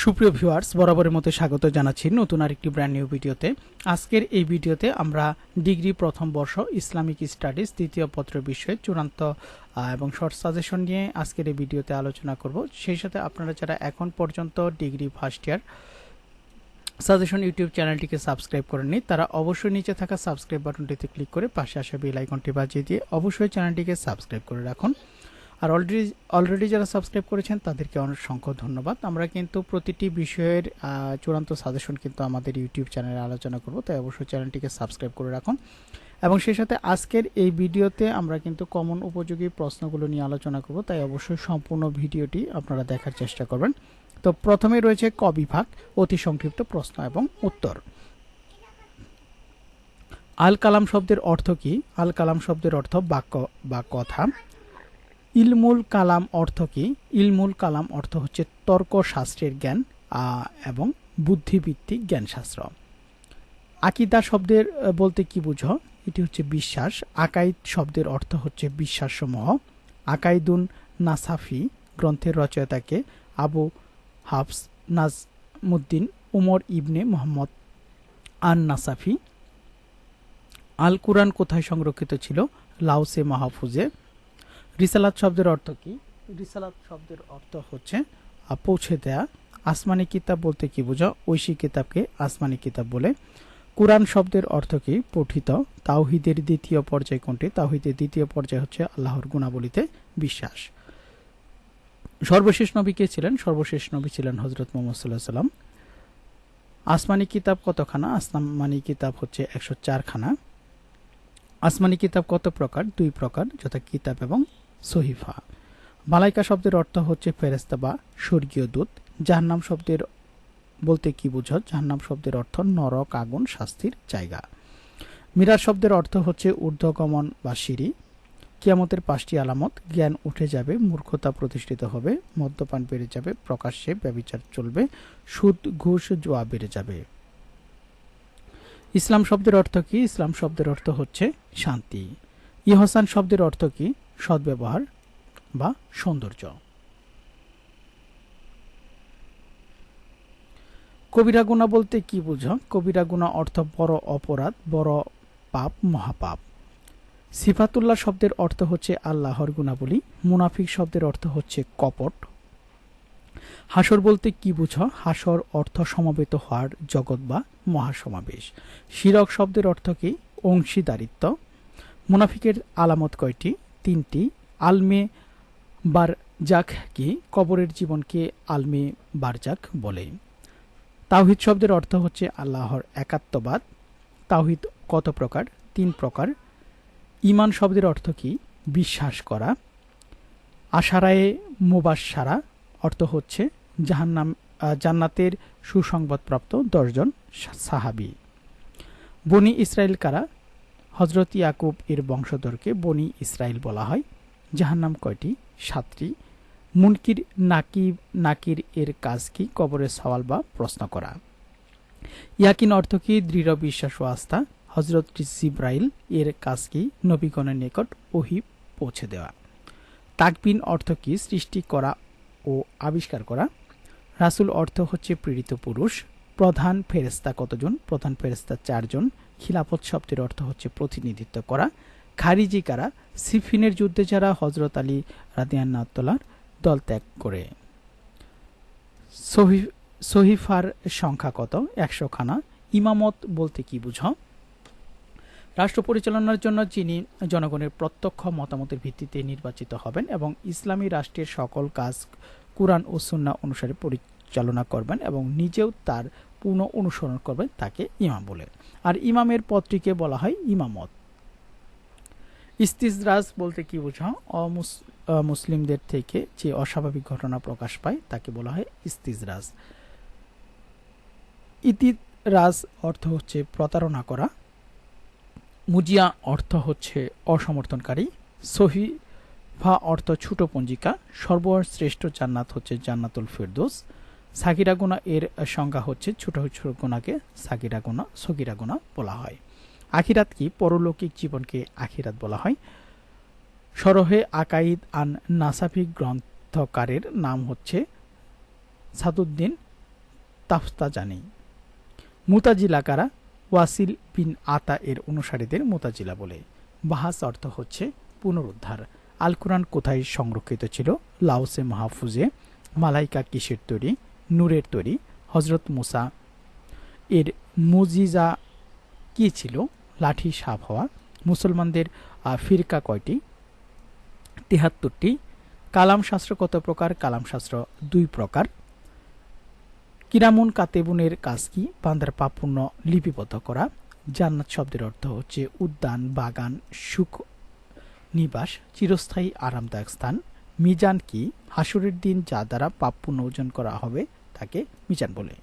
সুপ্রিয় ভিউয়ার্স, বরাবরের মতো স্বাগত জানাচ্ছি নতুন আরেকটি ব্র্যান্ড নিউ ভিডিওতে। আজকের এই ভিডিওতে আমরা ডিগ্রি প্রথম বর্ষ ইসলামিক স্টাডিজ তৃতীয় পত্র বিষয়ে চূড়ান্ত এবং শর্ট সাজেশন নিয়ে আজকের এই ভিডিওতে আলোচনা করব। সেই সাথে আপনারা যারা এখন পর্যন্ত degree first year suggestion YouTube চ্যানেলটিকে সাবস্ক্রাইব করেননি, তারা অবশ্যই নিচে থাকা সাবস্ক্রাইব বাটনটিতে ক্লিক করে পাশে আসা বেল আইকনটি বাজিয়ে দিয়ে অবশ্যই চ্যানেলটিকে সাবস্ক্রাইব করে রাখুন। আর অলরেডি যারা সাবস্ক্রাইব করেছেন তাদেরকে অসংখ্য ধন্যবাদ। আমরা কিন্তু প্রতিটি বিষয়ের চূড়ান্ত সাজেশন কিন্তু আমাদের ইউটিউব চ্যানেলে আলোচনা করব, তাই অবশ্যই চ্যানেলটিকে সাবস্ক্রাইব করে রাখুন। এবং সেই সাথে আজকের এই ভিডিওতে আমরা কিন্তু কমন উপযোগী প্রশ্নগুলো নিয়ে আলোচনা করব, তাই অবশ্যই সম্পূর্ণ ভিডিওটি আপনারা দেখার চেষ্টা করবেন। তো প্রথমে রয়েছে ক বিভাগ, অতি সংক্ষিপ্ত প্রশ্ন এবং উত্তর। আল কালাম শব্দের অর্থ কি? আল কালাম শব্দের অর্থ বাক্য বা কথা। ইলমুল কালাম অর্থ কি? ইলমুল কালাম অর্থ হচ্ছে তর্কশাস্ত্রের জ্ঞান এবং বুদ্ধিভিত্তিক জ্ঞানশাস্ত্র। আকিদা শব্দের বলতে কি বুঝো? এটি হচ্ছে বিশ্বাস। আকাইদ শব্দের অর্থ হচ্ছে বিশ্বাসসমূহ। আকাইদুন নাসাফি গ্রন্থের রচয়িতাকে আবু হাফস নাজমুদ্দিন উমর ইবনে মোহাম্মদ আন নাসাফি। আল কুরআন কোথায় সংরক্ষিত ছিল? লাউসে মাহফুজে। রিসালাত শব্দের অর্থ কি? রিসালাত শব্দের অর্থ হচ্ছে পৌঁছে দেয়া। আসমানি কিতাব বলতে কি বোঝো? ঐশী কিতাবকে আসমানি কিতাব বলে। কুরআন শব্দের অর্থ কি? পঠিত। তাওহীদের দ্বিতীয় পর্যায় কোনটি? তাওহীদের দ্বিতীয় পর্যায় হচ্ছে আল্লাহর গুণাবলীতে বিশ্বাস। সর্বশেষ নবী কে ছিলেন? সর্বশেষ নবী ছিলেন হযরত মুহাম্মদ সাল্লাল্লাহু আলাইহি ওয়াসাল্লাম। আসমানি কিতাব কতখানা? আসমানি কিতাব হচ্ছে 104 খানা। আসমানি কিতাব কত প্রকার? 2 প্রকার, যথা কিতাব এবং সহিফা। মালাইকা শব্দের অর্থ হচ্ছে ফেরেশতা বা স্বর্গীয় দূত। জাহান্নাম শব্দের বলতে কি বুঝো? জাহান্নাম শব্দের অর্থ নরক, আগুন, শাস্তির জায়গা। মিরাজ শব্দের অর্থ হচ্ছে ঊর্ধ্বগমন বা সিঁড়ি। কিয়ামতের 5টি আলামত: জ্ঞান উঠে যাবে, মূর্খতা প্রতিষ্ঠিত হবে, মদ্যপান বেড়ে যাবে, প্রকাশ্যে ব্যভিচার চলবে, সুদ ঘুষ জুয়া বেড়ে যাবে। ইসলাম শব্দের অর্থ কি? ইসলাম শব্দের অর্থ হচ্ছে শান্তি। ইহসান শব্দের অর্থ কি? সদ্ব্যবহার বা সৌন্দর্য। কবিরা গুনাহ বলতে কি বুঝো? কবিরা গুনাহ অর্থ বড় অপরাধ, বড় পাপ, মহাপাপ। সিফাতুল্লাহ শব্দের অর্থ হচ্ছে আল্লাহর গুণাবলী। মুনাফিক শব্দের অর্থ হচ্ছে কপট। হাসর বলতে কি বুঝো? হাসর অর্থ সমবেত হওয়ার জগৎ বা মহাসমাবেশ। শিরক শব্দের অর্থ কি? অংশীদারিত্ব। মুনাফিকের আলামত কয়টি? 3টি। আলমে বারজাখ কি? কবরের জীবনকে আলমে বারজাখ বলে। তাওহীদ শব্দের অর্থ হচ্ছে আল্লাহর একাত্মবাদ। তাওহীদ কত প্রকার? 3 প্রকার। ঈমান শব্দের অর্থ কি? বিশ্বাস করা। আশারায়ে মুবাশশারা অর্থ হচ্ছে জান্নাতের সুসংবাদপ্রাপ্ত 10 জন সাহাবী। বনি ইসরাইল কারা? হযরত ইয়াকুব এর বংশধরকে বনি ইসরাইল বলা হয়। জাহান্নাম কয়টি? 7টি। মুনকির নাকির এর কাজ কি? কবরের সওয়াল বা প্রশ্ন করা। ইয়াকিন অর্থ কি? দৃঢ় বিশ্বাস ও আস্থা। হযরত জিবরাইল এর কাজ কি? নবীগণের নিকট ওহী পৌঁছে দেওয়া। তাকবিন অর্থ কি? সৃষ্টি করা ও আবিষ্কার করা। রাসূল অর্থ হচ্ছে প্রেরিত পুরুষ। প্রধান ফেরেশতা কতজন? প্রধান ফেরেশতা 4 জন। খিলাফত শব্দের অর্থ হচ্ছে প্রতিনিধিত্ব করা। খারিজি কারা? সিফিনের যুদ্ধে যারা হযরত আলী রাদিয়াল্লাহু তাআলার দল ত্যাগ করে। সহিফার সংখ্যা কত? 100 খানা। ইমামত বলতে কি বুঝো? রাষ্ট্র পরিচালনার জন্য যিনি জনগণের প্রত্যক্ষ মতামতের ভিত্তিতে নির্বাচিত হবেন এবং ইসলামী রাষ্ট্রের সকল কাজ কুরআন ও সুন্নাহ অনুসারে পরিচালনা করবেন এবং নিজেও তার পূর্ণ অনুসরণ করবেন, তাকে ইমাম বলে। আর ইমামের পদটিকে বলা হয় ইমামত। ইস্তিজরাজ বলতে কি বোঝা? মুসলিমদের থেকে যে অস্বাভাবিক ঘটনা প্রকাশ পায় তাকে বলা হয় ইস্তিজরাজ। ইতিরাজ অর্থ হচ্ছে প্রতারণা করা। মুজিয়া অর্থ হচ্ছে অসমর্থনকারী। সহিফা অর্থ ছোট পঞ্জিকা। সর্বশ্রেষ্ঠ জান্নাত হচ্ছে জান্নাতুল ফেরদৌস। সাগিরা গুনাহ এর সংজ্ঞা হচ্ছে ছোট ছোট গুনাহকে সাগিরা গুনাহ, সগীরা গুনাহ বলা হয়। আখিরাত কি? পরলৌকিক জীবনকে আখিরাত বলা হয়। শরহে আকাইদ আন নাসাফি গ্রন্থকারের নাম হচ্ছে সাদুদ্দিন তাফতাজানি। মুতাজিলা কারা? ওয়াসিল বিন আতা এর অনুসারীদের মুতাজিলা বলে। বাহাস অর্থ হচ্ছে পুনরুদ্ধার। আল কোরআন কোথায় সংরক্ষিত ছিল? লাউসে মাহফুজে। মালাইকা কিসের তৈরি? নূরের তৈরি। হজরত মুসা এর মুজিজা কি ছিল? লাঠি সাপ হওয়া। মুসলমানদের ফিরকা কয়টি? ৭৩টি। কালাম শাস্ত্র কত প্রকার? কালাম শাস্ত্র ২ প্রকার। কিরামুন কাতেবুনের কাজ কি? বান্দার পাপপুণ্য লিপিবদ্ধ করা। জান্নাত শব্দের অর্থ হচ্ছে উদ্যান, বাগান, সুখ নিবাস, চিরস্থায়ী আরামদায়ক স্থান। মিজান কি? হাসুরের দিন যা দ্বারা পাপপুণ্য ওজন করা হবে তাকে মিজান বলে।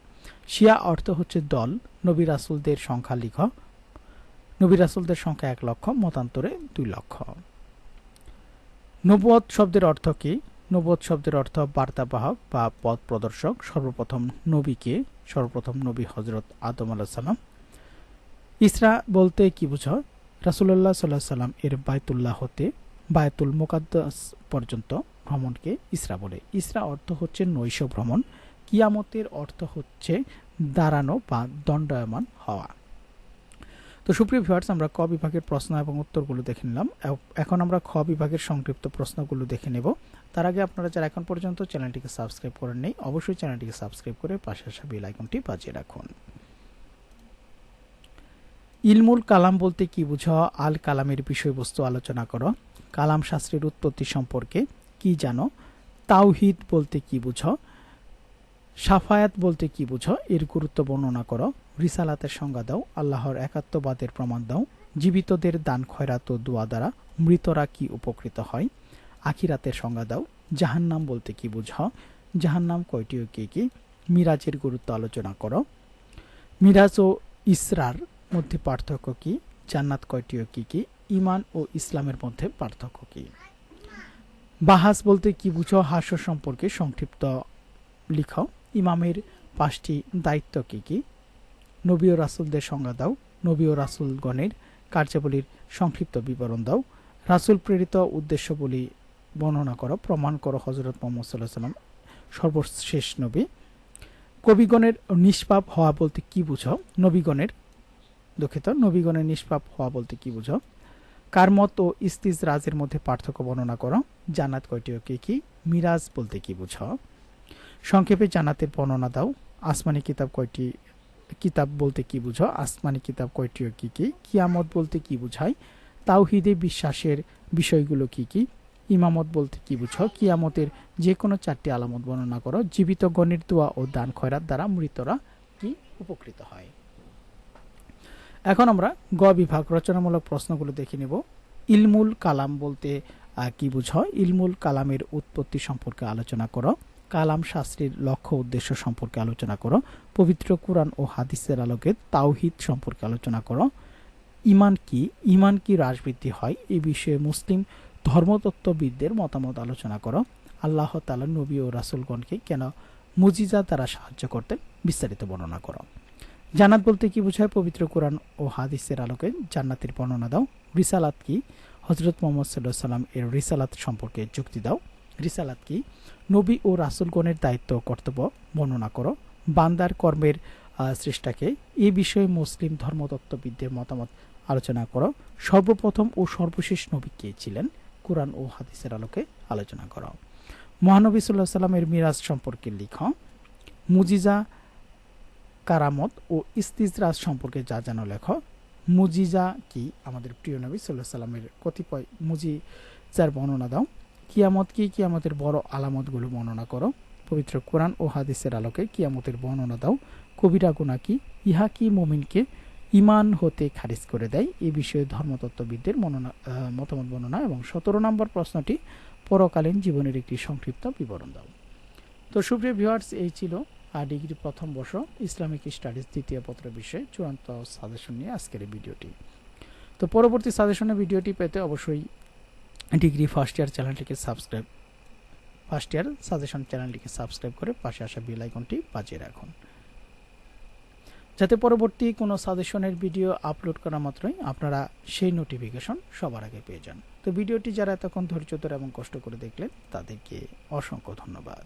শিয়া অর্থ হচ্ছে দল। নবী রাসূলদের সংখ্যা লিখ। নবী রাসূলদের সংখ্যা ১ লক্ষ, মতান্তরে ২ লক্ষ। নবুয়ত শব্দের অর্থ কি? নবুয়ত শব্দের অর্থ বার্তাবাহক বা পথ প্রদর্শক। সর্বপ্রথম নবী হজরত আদম আলাইহিস সালাম। ইসরা বলতে কি বুঝো? রাসূলুল্লাহ সাল্লাল্লাহু আলাইহি সাল্লাম এর বায়তুল্লাহ হতে বায়তুল মুকাদ্দাস পর্যন্ত ভ্রমণকে ইসরা বলে। ইসরা অর্থ হচ্ছে নৈশ ভ্রমণ। কিয়ামতের অর্থ হচ্ছে দাঁড়ানো বা দণ্ডায়মান হওয়া। তো সুপ্রিয় ভিউয়ার্স, আমরা ক বিভাগের প্রশ্ন এবং উত্তরগুলো দেখে নিলাম। এখন আমরা খ বিভাগের সংক্ষিপ্ত প্রশ্নগুলো দেখে নেব। তার আগে আপনারা যারা এখন পর্যন্ত চ্যানেলটিকে সাবস্ক্রাইব করেন নাই, অবশ্যই চ্যানেলটিকে সাবস্ক্রাইব করে পাশে আসা বেল আইকনটি বাজিয়ে রাখুন। ইলমুল কালাম বলতে কি বুঝো? আল কালামের বিষয়বস্তু আলোচনা করো। কালাম শাস্ত্রের উৎপত্তি সম্পর্কে কি জানো? তাওহিদ বলতে কি বুঝো? শাফায়াত বলতে কি বুঝো? এর গুরুত্ব বর্ণনা করো। রিসালাতের সংজ্ঞা দাও। আল্লাহর একাত্মবাদের প্রমাণ দাও। জীবিতদের দান খয়রাত ও দোয়া দ্বারা মৃতরা কি উপকৃত হয়? আখিরাতের সংজ্ঞা দাও। জাহান্নাম বলতে কি বুঝো? জাহান্নাম কয়টি ও কি কি? মিরাজের গুরুত্ব আলোচনা করো। মিরাজ ও ইসরার মধ্যে পার্থক্য কি? জান্নাত কয়টি ও কি কি? ঈমান ও ইসলামের মধ্যে পার্থক্য কি? বাহাস বলতে কি বুঝো? হাস্য সম্পর্কে সংক্ষিপ্ত লিখ। ইমামের 5টি দায়িত্ব কি কি? নবী ও রাসূলদের সংজ্ঞা দাও। নবী ও রাসূলগণের কার্যাবলীর সংক্ষিপ্ত বিবরণ দাও। রাসূল প্রেরিত উদ্দেশ্যবলী বর্ণনা করো। প্রমাণ করো হযরত মুহাম্মদ সাল্লাল্লাহু আলাইহি ওয়াসাল্লাম সর্বশেষ নবী। কবিগণের নিষ্পাপ হওয়া বলতে কি বুঝো? নবীগণের নিষ্পাপ হওয়া বলতে কি বুঝো? কারমত ও ইস্তিজরাজের মধ্যে পার্থক্য বর্ণনা করো। জান্নাত কয়টি ও কি কি? মিরাজ বলতে কি বুঝো? সংক্ষেপে জান্নাতের বর্ণনা দাও। আসমানি কিতাব বলতে কি বুঝো? আসমানি কিতাব কয়টি ও কি কি? কিয়ামত বলতে কি বুঝায়? তাওহীদে বিশ্বাসের বিষয়গুলো কি কি? ইমামত বলতে কি বুঝো? কিয়ামতের যে কোনো 4টি আলামত বর্ণনা করো। জীবিত গণের দোয়া ও দান খয়রাত দ্বারা মৃতরা কি উপকৃত হয়? এখন আমরা গ বিভাগ রচনামূলক প্রশ্নগুলো দেখে নেব। ইলমুল কালাম বলতে কি বুঝো? ইলমুল কালামের উৎপত্তি সম্পর্কে আলোচনা করো। কালাম শাস্ত্রের লক্ষ্য উদ্দেশ্য সম্পর্কে আলোচনা করো। পবিত্র কুরআন ও হাদিসের আলোকে তাওহীদ সম্পর্কে আলোচনা করো। ঈমান কি হ্রাসবৃদ্ধি হয়? এই বিষয়ে মুসলিম ধর্মতত্ত্ববিদদের মতামত আলোচনা করো। আল্লাহ তাআলা নবী ও রাসূলগণকে কেন মুজিজা দ্বারা সাহায্য করতেন? বিস্তারিত বর্ণনা করো। জান্নাত বলতে কি বোঝায়? পবিত্র কুরআন ও হাদিসের আলোকে জান্নাতের বর্ণনা দাও। রিসালাত কি? হযরত মুহাম্মদ সাল্লাল্লাহু আলাইহি ওয়াসাল্লাম এর রিসালাত সম্পর্কে যুক্তি দাও। রিসালাত কি? নবী ও রাসূলগণের দায়িত্ব ও কর্তব্য বর্ণনা করো। বান্দার কর্মের সৃষ্টাকে এই বিষয়ে মুসলিম ধর্মতত্ত্ববিদদের মতামত আলোচনা করো। সর্বপ্রথম ও সর্বশেষ নবী কে ছিলেন? কুরআন ও হাদিসের আলোকে আলোচনা করো। মহানবী সাল্লাল্লাহু আলাইহি ওয়াসাল্লামের মিরাজ সম্পর্কে লিখো। মুজিজা, কারামত ও ইস্তিজরাজ সম্পর্কে যা জানো লেখো। মুজিজা কি? আমাদের প্রিয় নবী সাল্লাল্লাহু আলাইহি ওয়াসাল্লামের কতিপয় মুজিজার বর্ণনা দাও। কিয়ামত কি? কিয়ামতের বড় আলামতগুলো বর্ণনা করো। পবিত্র কোরআন ও হাদিসের আলোকে কিয়ামতের বর্ণনা দাও। কবিরা গুনাহ কি? ইহা কি মুমিনকে ঈমান হতে খারিজ করে দেয়? এই বিষয়ে ধর্মতত্ত্ববিদদের মতামত বর্ণনা। এবং 17 নম্বর প্রশ্নটি পরকালীন জীবনের একটি সংক্ষিপ্ত বিবরণ দাও। তো সুপ্রিয় ভিউয়ার্স, এই ছিল ডিগ্রি প্রথম বর্ষ ইসলামিক স্টাডিজ দ্বিতীয় পত্র বিষয়ে চূড়ান্ত সাজেশন নিয়ে আজকের এই ভিডিওটি। তো পরবর্তী সাজেশনের ভিডিওটি পেতে অবশ্যই ডিগ্রি ফার্স্ট ইয়ার সাজেশন চ্যানেলটিকে সাবস্ক্রাইব করে পাশে আসা বেল আইকনটি বাজিয়ে রাখুন, যাতে পরবর্তী কোনো সাজেশনের ভিডিও আপলোড করা মাত্রই আপনারা সেই নোটিফিকেশন সবার আগে পেয়ে যান। তো ভিডিওটি যারা এতক্ষণ ধৈর্য ধরে এবং কষ্ট করে দেখলেন তাদেরকে অসংখ্য ধন্যবাদ।